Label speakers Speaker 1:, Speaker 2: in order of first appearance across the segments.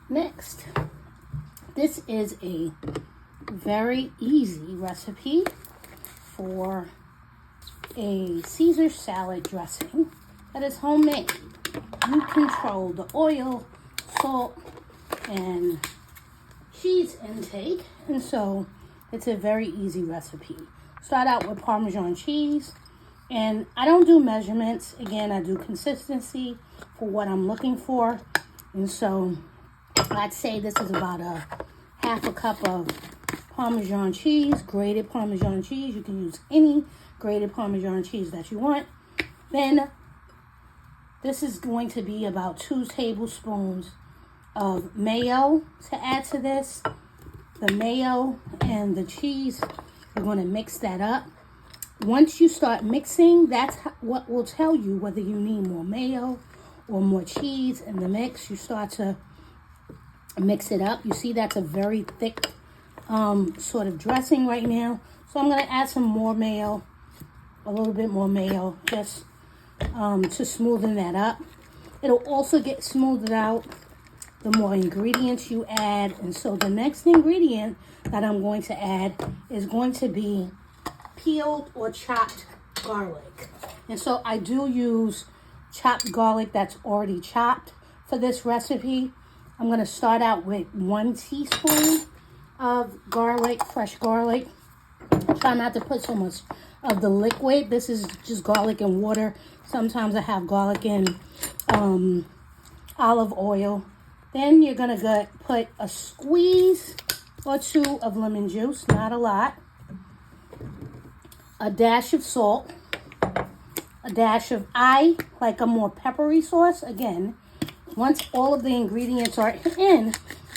Speaker 1: Next, this is a very easy recipe for a Caesar salad dressing that is homemade. You control the oil, salt, and cheese intake, and so it's a very easy recipe. Start out with Parmesan cheese, and I don't do measurements. Again, I do consistency for what I'm looking for, and so I'd say this is about a half a cup of Parmesan cheese, grated Parmesan cheese. You can use any grated Parmesan cheese that you want. Then this is going to be about 2 tablespoons of mayo to add to this. The mayo and the cheese, you're going to mix that up. Once you start mixing, that's what will tell you whether you need more mayo or more cheese in the mix. You start to mix it up. You see that's a very thick sort of dressing right now. So I'm going to add some more mayo, a little bit more mayo, just to smoothen that up. It'll also get smoothed out the more ingredients you add. And so the next ingredient that I'm going to add is going to be peeled or chopped garlic. And so I do use chopped garlic that's already chopped for this recipe. I'm going to start out with 1 teaspoon of garlic, fresh garlic. Try not to put so much of the liquid. This is just garlic and water. Sometimes I have garlic and olive oil. Then you're going to put a squeeze or 2 of lemon juice, not a lot. A dash of salt. A dash of, I like a more peppery sauce. Again, once all of the ingredients are in,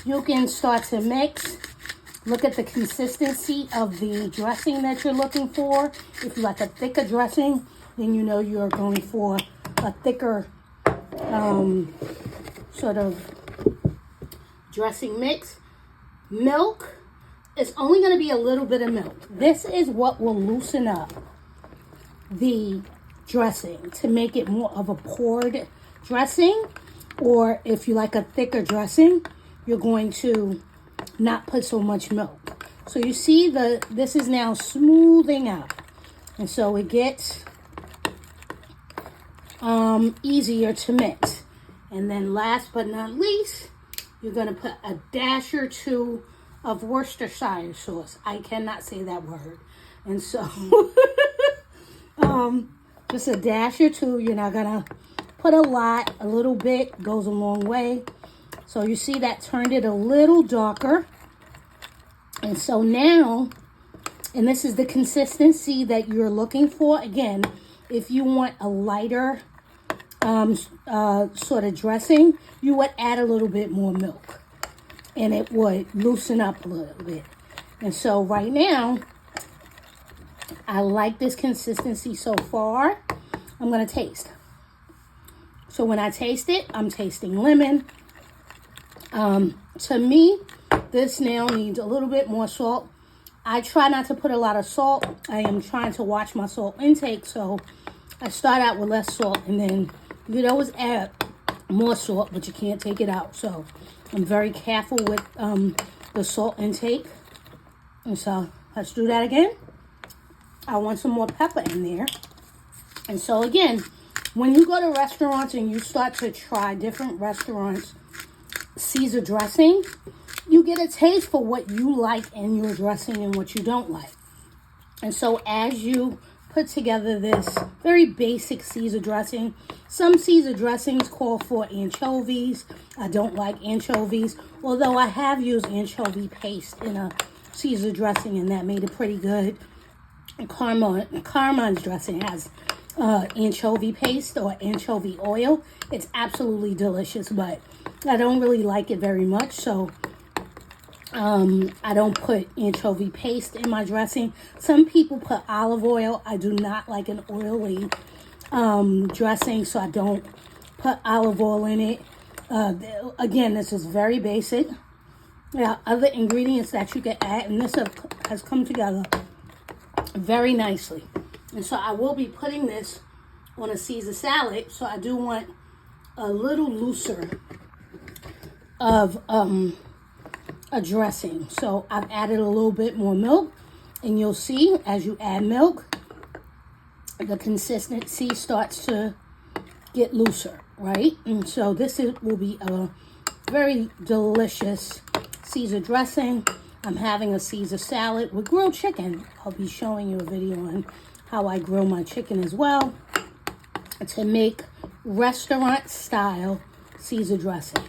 Speaker 1: you can start to mix. Look at the consistency of the dressing that you're looking for. If you like a thicker dressing, then you know you're going for a thicker sort of dressing mix. Milk is only going to be a little bit of milk. This is what will loosen up the dressing to make it more of a poured dressing. Or if you like a thicker dressing, you're going to not put so much milk. So you see this is now smoothing out. And so it gets easier to mix. And then last but not least, you're going to put a dash or 2 of Worcestershire sauce. I cannot say that word. And so just a dash or 2. You're not going to put a lot. A little bit goes a long way. So you see that turned it a little darker. And so now, and this is the consistency that you're looking for. Again, if you want a lighter sort of dressing, you would add a little bit more milk. And it would loosen up a little bit. And so right now, I like this consistency so far. I'm going to taste. So when I taste it, I'm tasting lemon. To me, this now needs a little bit more salt. I try not to put a lot of salt. I am trying to watch my salt intake. So I start out with less salt, and then you could always add more salt, but you can't take it out. So I'm very careful with the salt intake. And so let's do that again. I want some more pepper in there. And so again, when you go to restaurants and you start to try different restaurants' Caesar dressing, you get a taste for what you like in your dressing and what you don't like. And so as you put together this very basic Caesar dressing, some Caesar dressings call for anchovies. I don't like anchovies, although I have used anchovy paste in a Caesar dressing, and that made it pretty good. Carmen's dressing has anchovy paste or anchovy oil. It's absolutely delicious, but I don't really like it very much, so I don't put anchovy paste in my dressing. Some people put olive oil. I do not like an oily dressing, so I don't put olive oil in it. Again, this is very basic. There are other ingredients that you can add, and this has come together very nicely. And so I will be putting this on a Caesar salad, so I do want a little looser of a dressing. So I've added a little bit more milk, and you'll see as you add milk, the consistency starts to get looser, right? And so this will be a very delicious Caesar dressing. I'm having a Caesar salad with grilled chicken. I'll be showing you a video on how I grill my chicken as well to make restaurant style Caesar dressing.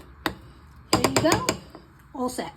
Speaker 1: There you go, all set.